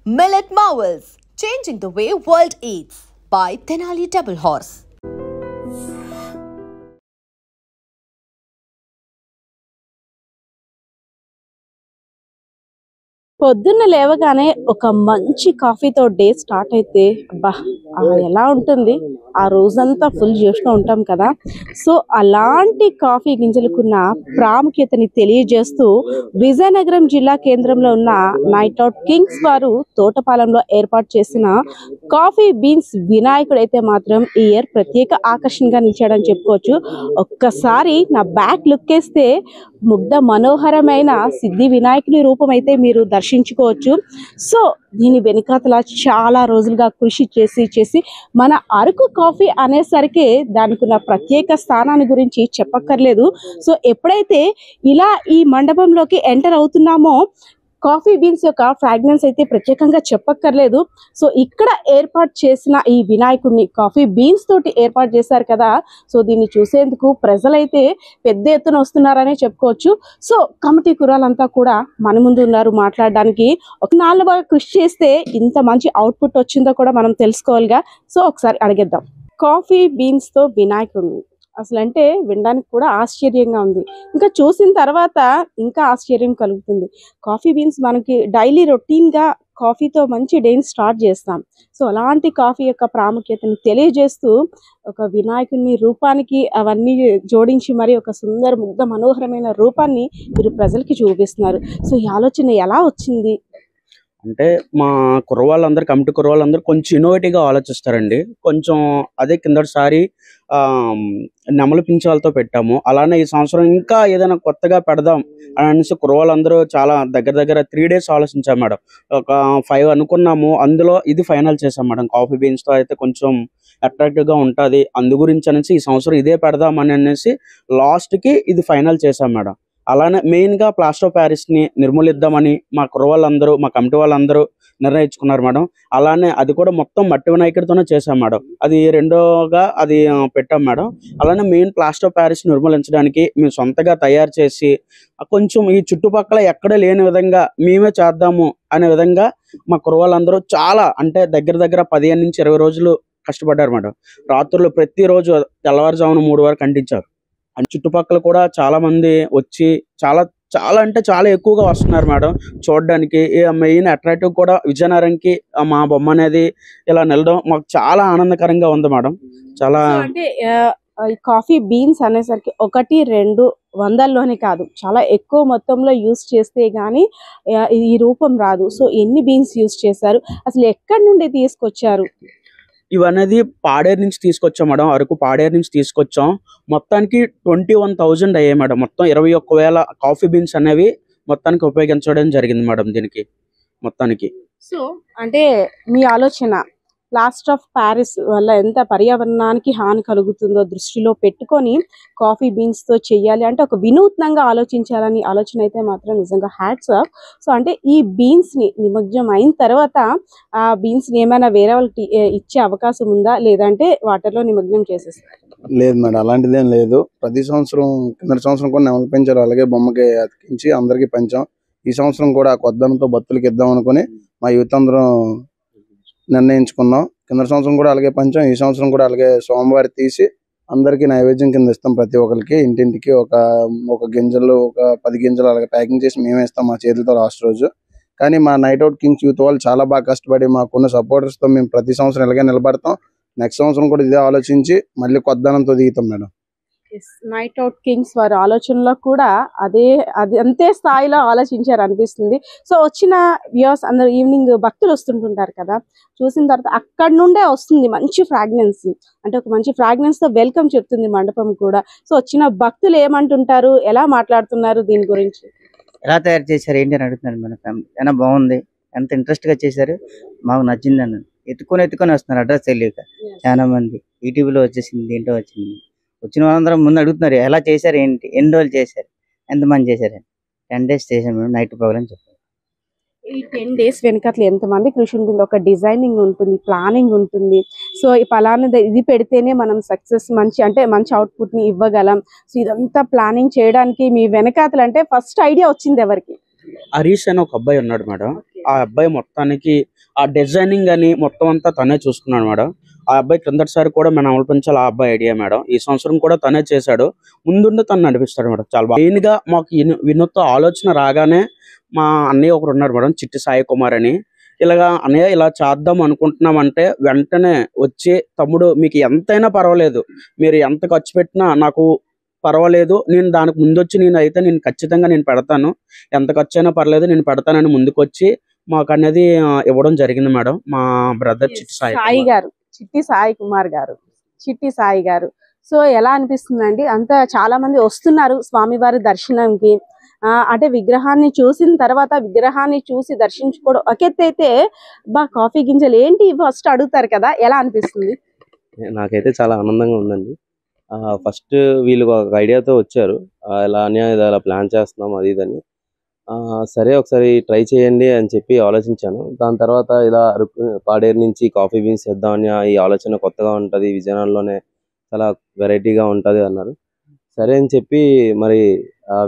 Millet Marvels, changing the way world eats by Tenali Double Horse. పొద్దున్న లేవగానే ఒక మంచి కాఫీతో డే స్టార్ట్ అయితే అబ్బా ఎలా ఉంటుంది ఆ రోజంతా ఫుల్ చేస్తూ ఉంటాం కదా. సో అలాంటి కాఫీ గింజలకున్న ప్రాముఖ్యతని తెలియజేస్తూ విజయనగరం జిల్లా కేంద్రంలో ఉన్న నైట్ అవుట్ కింగ్స్ వారు తోటపాలెంలో ఏర్పాటు చేసిన కాఫీ బీన్స్ వినాయకుడు అయితే మాత్రం ఈ ఇయర్ ప్రత్యేక ఆకర్షణగా నిలిచాడని చెప్పుకోవచ్చు. ఒక్కసారి నా బ్యాక్ లుక్ వేస్తే ముగ్ధ మనోహరమైన సిద్ధి వినాయకుని రూపం అయితే మీరు దర్శించుకోవచ్చు. సో దీని వెనుకాతల చాలా రోజులుగా కృషి చేసి మన అరకు కాఫీ అనేసరికి దానికి ఉన్న ప్రత్యేక స్థానాన్ని గురించి చెప్పక్కర్లేదు. సో ఎప్పుడైతే ఇలా ఈ మండపంలోకి ఎంటర్ అవుతున్నామో కాఫీ బీన్స్ యొక్క ఫ్రాగ్రెన్స్ అయితే ప్రత్యేకంగా చెప్పక్కర్లేదు. సో ఇక్కడ ఏర్పాటు చేసిన ఈ వినాయకుడిని కాఫీ బీన్స్ తోటి ఏర్పాటు చేశారు కదా. సో దీన్ని చూసేందుకు ప్రజలైతే పెద్ద ఎత్తున వస్తున్నారనే చెప్పుకోవచ్చు. సో కమిటీ కురాలంతా కూడా మన ముందు ఉన్నారు మాట్లాడడానికి. ఒక నాలుగు బాగా కృషి చేస్తే ఇంత మంచి అవుట్పుట్ వచ్చిందో కూడా మనం తెలుసుకోవాలిగా. సో ఒకసారి అడిగేద్దాం. కాఫీ బీన్స్ తో వినాయకుడిని అసలు అంటే వినడానికి కూడా ఆశ్చర్యంగా ఉంది, ఇంకా చూసిన తర్వాత ఇంకా ఆశ్చర్యం కలుగుతుంది. కాఫీ బీన్స్ మనకి డైలీ రొటీన్గా కాఫీతో మంచి డేని స్టార్ట్ చేస్తాం. సో అలాంటి కాఫీ యొక్క ప్రాముఖ్యతని తెలియజేస్తూ ఒక వినాయకుని రూపానికి అవన్నీ జోడించి మరి ఒక సుందర ముగ్ధ మనోహరమైన రూపాన్ని మీరు ప్రజలకి చూపిస్తున్నారు. సో ఈ ఆలోచన ఎలా వచ్చింది? అంటే మా కుర్రవాళ్ళందరూ కమిటీ కుర్రవాళ్ళందరూ కొంచెం ఇన్నోవేటివ్గా ఆలోచిస్తారండి. కొంచెం అదే కిందటిసారి నెమలి పించాలతో పెట్టాము. అలానే ఈ సంవత్సరం ఇంకా ఏదైనా కొత్తగా పెడదాం అని అనేసి కుర్రవాళ్ళందరూ చాలా దగ్గర 3 days ఆలోచించాం మేడం. ఒక 5 అనుకున్నాము, అందులో ఇది ఫైనల్ చేసాం మేడం. కాఫీ బీన్స్తో అయితే కొంచెం అట్రాక్టివ్గా ఉంటుంది, అందు గురించి అనేసి ఈ సంవత్సరం ఇదే పెడదామని అనేసి లాస్ట్కి ఇది ఫైనల్ చేసాం మేడం. అలానే మెయిన్గా ప్లాస్టర్ ఆఫ్ ప్యారిస్ని నిర్మూలిద్దామని మా కుర్రవాళ్ళందరూ మా కమిటీ వాళ్ళందరూ నిర్ణయించుకున్నారు మేడం. అలానే అది కూడా మొత్తం మట్టి వినాయకుడితోనే చేసాం మేడం. అది రెండోగా అది పెట్టాం మేడం. అలానే మెయిన్ ప్లాస్టర్ ఆఫ్ ప్యారిస్ నిర్మూలించడానికి మేము సొంతగా తయారు చేసి కొంచెం ఈ చుట్టుపక్కల ఎక్కడ లేని విధంగా మేమే చేద్దాము అనే విధంగా మా కుర్రవాళ్ళందరూ చాలా అంటే దగ్గర 15 నుంచి 20 రోజులు కష్టపడ్డారు మేడం. రాత్రులు ప్రతిరోజు తెల్లవారుజామున 3 వరకు అంటించారు. అండ్ చుట్టుపక్కల కూడా చాలా మంది వచ్చి చాలా అంటే చాలా ఎక్కువగా వస్తున్నారు మేడం చూడడానికి. మెయిన్ అట్రాక్టివ్ కూడా విజయనగరంకి మా బొమ్మ అనేది ఇలా నిలడం మాకు చాలా ఆనందకరంగా ఉంది మేడం. చాలా అంటే ఈ కాఫీ బీన్స్ అనేసరికి 1-2 వందల్లోనే కాదు, చాలా ఎక్కువ మొత్తంలో యూస్ చేస్తే గానీ ఈ రూపం రాదు. సో ఎన్ని బీన్స్ యూస్ చేశారు, అసలు ఎక్కడి నుండి తీసుకొచ్చారు? ఇవనేది పాడేరు నుంచి తీసుకొచ్చాం మేడం. అరకు పాడేరు నుంచి తీసుకొచ్చాం. మొత్తానికి 21,000 అయ్యాయి మేడం. మొత్తం 21,000 కాఫీ బీన్స్ అనేవి మొత్తానికి ఉపయోగించడం జరిగింది మేడం దీనికి మొత్తానికి. సో అంటే మీ ఆలోచన ప్లాస్టర్ ఆఫ్ ప్యారిస్ వల్ల ఎంత పర్యావరణానికి హాని కలుగుతుందో దృష్టిలో పెట్టుకొని కాఫీ బీన్స్తో చెయ్యాలి అంటే ఒక వినూత్నంగా ఆలోచించాలని ఆలోచన అయితే మాత్రం నిజంగా హ్యాట్స్ ఆఫ్. సో అంటే ఈ బీన్స్ని నిమజ్జనం అయిన తర్వాత ఆ బీన్స్ని ఏమైనా వేరే వాళ్ళకి ఇచ్చే అవకాశం ఉందా, లేదంటే వాటర్లో నిమజ్జనం చేసేస్తారు? లేదు మేడం, అలాంటిదేం లేదు. ప్రతి సంవత్సరం కింద సంవత్సరం కూడా నెమలి పెంచారు, అలాగే బొమ్మకి అతికించి అందరికీ పంచాం. ఈ సంవత్సరం కూడా కొద్దనంతో భక్తులకి ఇద్దాం అనుకుని మా యూత్ అందరం నిర్ణయించుకున్నాం. కింద సంవత్సరం కూడా అలాగే పంచాం, ఈ సంవత్సరం కూడా అలాగే సోమవారం తీసి అందరికీ నైవేద్యం కింద ఇస్తాం. ప్రతి ఒక్కరికి ఇంటింటికి ఒక గింజలు, ఒక 10 గింజలు అలాగే ప్యాకింగ్ చేసి మేమే ఇస్తాం మా చేతులతో లాస్ట్ రోజు. కానీ మా నైట్ అవుట్ కింగ్స్ యూత్ వాళ్ళు చాలా బాగా కష్టపడి మాకున్న సపోర్టర్స్తో మేము ప్రతి సంవత్సరం ఇలాగే నిలబడతాం. నెక్స్ట్ సంవత్సరం కూడా ఇదే ఆలోచించి మళ్ళీ కొద్దనంతో దిగుతాం మేడం. నైట్ అవుట్ కింగ్స్ వారి ఆలోచనలో కూడా అది అంతే స్థాయిలో ఆలోచించారు అనిపిస్తుంది. సో వచ్చిన వ్యూస్ అందరు ఈవినింగ్ భక్తులు వస్తుంటుంటారు కదా, చూసిన తర్వాత అక్కడి నుండే వస్తుంది మంచి ఫ్రాగ్రెన్స్, అంటే ఒక మంచి ఫ్రాగ్రెన్స్ తో వెల్కమ్ చెప్తుంది మండపం కూడా. సో వచ్చిన భక్తులు ఏమంటుంటారు, ఎలా మాట్లాడుతున్నారు దీని గురించి? ఎలా తయారు చేశారు ఏంటి అని అడుగుతున్నారు మన ఫ్యామిలీ. ఏమైనా బాగుంది, ఎంత ఇంట్రెస్ట్ గా చేశారు, మాకు నచ్చింది అన్న ఎత్తుకొని వస్తున్నారు అడ్రస్ తెలియక. చాలా మంది ఈటీవీలో వచ్చేసింది, దీంట్లో వచ్చింది. వచ్చిన వాళ్ళందరం ముందు అడుగుతున్నారు ఎలా చేశారు, ఏంటి, ఎన్ని రోజులు చేశారు, ఎంతమంది చేశారు. 10 days చేశాను మేము, నైట్ పగలని చెప్పారు. ఈ 10 days వెనకట్ల ఎంతమంది కృషి ఉంటుంది, ఒక డిజైనింగ్ ఉంటుంది, ప్లానింగ్ ఉంటుంది. సో ఈ పలానా ఇది పెడితేనే మనం సక్సెస్ మంచి అవుట్పుట్ ని ఇవ్వగలం. సో ఇదంతా ప్లానింగ్ చేయడానికి మీ వెనకాతలు అంటే ఫస్ట్ ఐడియా వచ్చింది ఎవరికి? హరీష్ అని ఒక అబ్బాయి ఉన్నాడు మేడం. ఆ అబ్బాయి మొత్తానికి ఆ డిజైనింగ్ అని మొత్తం అంతా తనే చూసుకున్నాడు మేడం. ఆ అబ్బాయి క్రిందటిసారి కూడా మేము అమలు పెంచాలి ఆ అబ్బాయి ఐడియా మేడం. ఈ సంవత్సరం కూడా తనే చేశాడు. ముందుండి తను నడిపిస్తాడు మేడం. చాలా బాగా మెయిన్ గా మాకు వినూత్న ఆలోచన రాగానే మా అన్నయ్య ఒకరు ఉన్నారు మేడం, చిట్టి సాయి కుమార్ అని. ఇలాగా అన్నయ్య ఇలా చేద్దాం అనుకుంటున్నామంటే వెంటనే వచ్చి, తమ్ముడు మీకు ఎంతైనా పర్వాలేదు, మీరు ఎంత ఖర్చు పెట్టినా నాకు పర్వాలేదు, నేను దానికి ముందొచ్చి నేను ఖచ్చితంగా నేను పెడతాను, ఎంత ఖర్చు అయినా పర్లేదు నేను పెడతానని ముందుకొచ్చి మాకు అనేది ఇవ్వడం జరిగింది మేడం. మా బ్రదర్ చిట్టి సాయి గారు, చిట్టి సాయి గారు. సో ఎలా అనిపిస్తుందండి? అంత చాలా మంది వస్తున్నారు స్వామివారి దర్శనంకి. అంటే విగ్రహాన్ని చూసిన తర్వాత విగ్రహాన్ని చూసి దర్శించుకోవడం ఒక ఎత్తు అయితే, కాఫీ గింజలు ఏంటి ఫస్ట్ అడుగుతారు కదా, ఎలా అనిపిస్తుంది? నాకైతే చాలా ఆనందంగా ఉందండి. ఫస్ట్ వీళ్ళు ఒక ఐడియాతో వచ్చారు, ఇలా అని ఇలా ప్లాన్ చేస్తున్నాం అది ఇదని. సరే ఒకసారి ట్రై చేయండి అని చెప్పి ఆలోచించాను. దాని తర్వాత ఇలా పాడేరు నుంచి కాఫీ బీన్స్ చేద్దామని ఈ ఆలోచన కొత్తగా ఉంటుంది, విజయనగరంలోనే చాలా వెరైటీగా ఉంటుంది అన్నారు. సరే అని చెప్పి మరి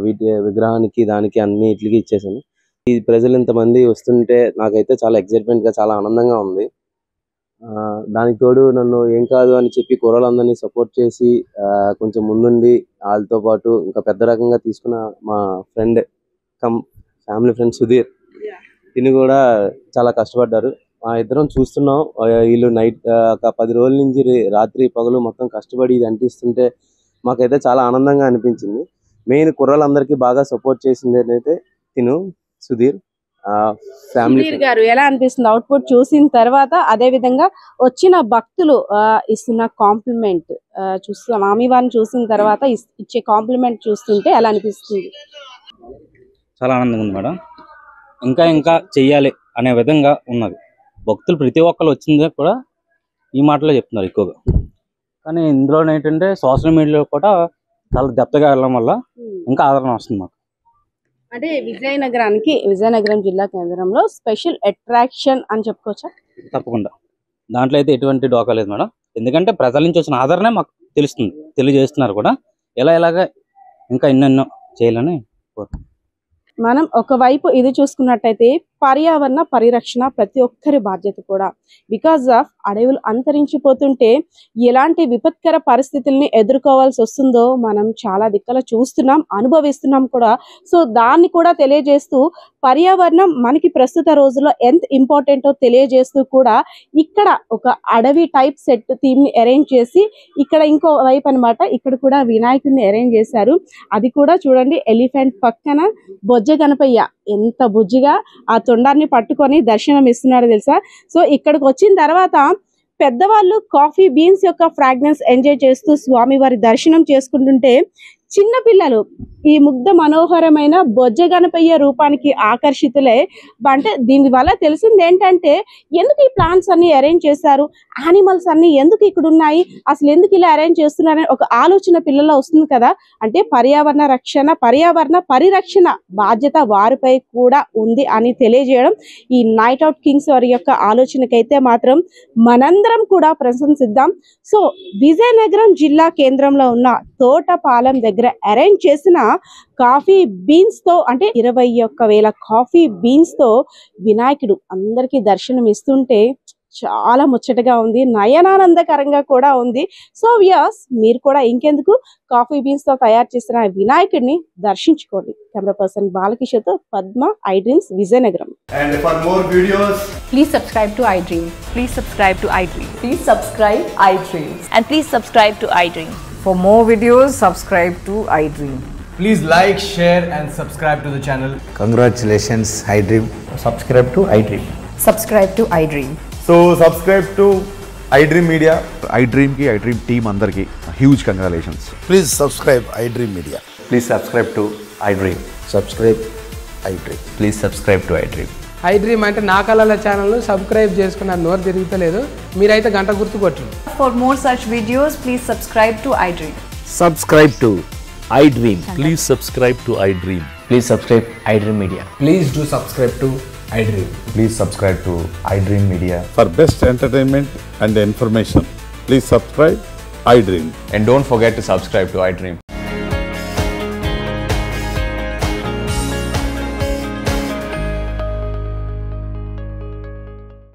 వీటి విగ్రహానికి దానికి అన్నిటికి ఇచ్చేసాను. ఈ ప్రజలు ఇంతమంది వస్తుంటే నాకైతే చాలా ఎక్సైట్మెంట్గా చాలా ఆనందంగా ఉంది. దానికి తోడు నన్ను ఏం కాదు అని చెప్పి కుర్రోళ్ళందరినీ సపోర్ట్ చేసి కొంచెం ముందుండి వాళ్ళతో పాటు ఇంకా పెద్ద రకంగా తీసుకున్న మా ఫ్రెండ్ ఫ్యామిలీ ఫ్రెండ్ సుధీర్, తిని కూడా చాలా కష్టపడ్డారు. మా ఇద్దరం చూస్తున్నాం. వీళ్ళు నైట్ ఒక 10 రోజుల నుంచి రాత్రి పగలు మొత్తం కష్టపడి ఇది అంటిస్తుంటే మాకైతే చాలా ఆనందంగా అనిపించింది. మెయిన్ కుర్రలందరికీ బాగా సపోర్ట్ చేసింది అయితే సుధీర్ ఫ్యామిలీ గారు. ఎలా అనిపిస్తుంది అవుట్పుట్ చూసిన తర్వాత? అదే విధంగా వచ్చిన భక్తులు ఇస్తున్న కాంప్లిమెంట్ చూస్తున్న స్వామివారిని చూసిన తర్వాత ఇచ్చే కాంప్లిమెంట్ చూస్తుంటే ఎలా అనిపిస్తుంది? చాలా ఆనందంగా ఉంది మేడం. ఇంకా చెయ్యాలి అనే విధంగా ఉన్నది. భక్తులు ప్రతి ఒక్కరు వచ్చిందే కూడా ఈ మాటలో చెప్తున్నారు ఎక్కువగా. కానీ ఇందులో ఏంటంటే సోషల్ మీడియాలో కూడా చాలా దెబ్బగా వెళ్ళడం వల్ల ఇంకా ఆదరణ వస్తుంది మాకు. అంటే విజయనగరం జిల్లా కేంద్రంలో స్పెషల్ అట్రాక్షన్ అని చెప్పుకోవచ్చా? తప్పకుండా. దాంట్లో అయితే ఎటువంటి డోకా లేదు మేడం. ఎందుకంటే ప్రజల నుంచి వచ్చిన ఆదరణే మాకు తెలియజేస్తున్నారు కూడా. ఎలాగా ఇంకా ఎన్నెన్నో చేయాలని కోరుకుంటున్నాను. మనం ఒకవైపు ఇది చూసుకున్నట్టయితే పర్యావరణ పరిరక్షణ ప్రతి ఒక్కరి బాధ్యత కూడా. బికాజ్ ఆఫ్ అడవులు అంతరించిపోతుంటే ఎలాంటి విపత్కర పరిస్థితుల్ని ఎదుర్కోవాల్సి వస్తుందో మనం చాలా దిక్కల చూస్తున్నాం, అనుభవిస్తున్నాం కూడా. సో దాన్ని కూడా తెలియజేస్తూ పర్యావరణం మనకి ప్రస్తుత రోజుల్లో ఎంత ఇంపార్టెంటో తెలియజేస్తూ కూడా ఇక్కడ ఒక అడవి టైప్ సెట్ థీమ్ ని అరేంజ్ చేసి ఇక్కడ ఇంకో వైపు అనమాట ఇక్కడ కూడా వినాయకుడిని అరేంజ్ చేశారు. అది కూడా చూడండి, ఎలిఫెంట్ పక్కన బొజ్జ గణపయ్య ఎంత బుజ్జిగా ఆ తొండాన్ని పట్టుకొని దర్శనం ఇస్తున్నాడు తెలుసా. సో ఇక్కడికి వచ్చిన తర్వాత పెద్దవాళ్ళు కాఫీ బీన్స్ యొక్క ఫ్రాగ్రెన్స్ ఎంజాయ్ చేస్తూ స్వామివారి దర్శనం చేసుకుంటుంటే చిన్న పిల్లలు ఈ ముగ్ధ మనోహరమైన బొజ్జ గణపయ్య రూపానికి ఆకర్షితులే. అంటే దీని వల్ల తెలిసింది ఏంటంటే ఎందుకు ఈ ప్లాంట్స్ అన్ని అరేంజ్ చేశారు, యానిమల్స్ అన్ని ఎందుకు ఇక్కడ ఉన్నాయి, అసలు ఎందుకు ఇలా అరేంజ్ చేస్తున్నారని ఒక ఆలోచన పిల్లల్లో వస్తుంది కదా. అంటే పర్యావరణ పరిరక్షణ బాధ్యత వారిపై కూడా ఉంది అని తెలియజేయడం ఈ నైట్ అవుట్ కింగ్స్ వారి యొక్క ఆలోచనకైతే మాత్రం మనందరం కూడా ప్రశంసిద్దాం. సో విజయనగరం జిల్లా కేంద్రంలో ఉన్న తోటపాలెం దగ్గర అరేంజ్ చేసిన కాఫీ బీన్స్ తో అంటే 21,000 కాఫీ బీన్స్ తో వినాయకుడు అందరికీ దర్శనం ఇస్తుంటే చాలా ముచ్చటగా ఉంది, నయనానందకరంగా కూడా ఉంది. సో వ్యూయర్స్, మీరు కూడా ఇంకెందుకు కాఫీ బీన్స్ తో తయారు చేసిన వినాయకుడిని దర్శించుకోండి. కెమెరా పర్సన్ బాలకిషోర్ తో Padma, iDreams, Vizianagaram. And for more videos, Please subscribe to iDream. Please subscribe to iDream. Please subscribe iDreams. And please subscribe to iDream. For more videos, subscribe to iDream. please like, share and subscribe to the channel. Congratulations, iDream. Subscribe to iDream. Subscribe to iDream. So subscribe to iDream Media. iDream ki iDream team andarki huge congratulations. Please subscribe iDream Media. Please subscribe to iDream. Subscribe iDream. Please subscribe to iDream. iDream అంటే నా కళల channel subscribe చేసుకున్న నోరు తిరుగుతలేదు, మీరైతే గంట గుర్తు కొట్టండి. For more such videos, please subscribe to iDream. Subscribe to iDream. Please subscribe to iDream. Please subscribe iDream Media. Please do subscribe to iDream. Please subscribe to iDream Media. For best entertainment and information, please subscribe iDream. And don't forget to subscribe to iDream.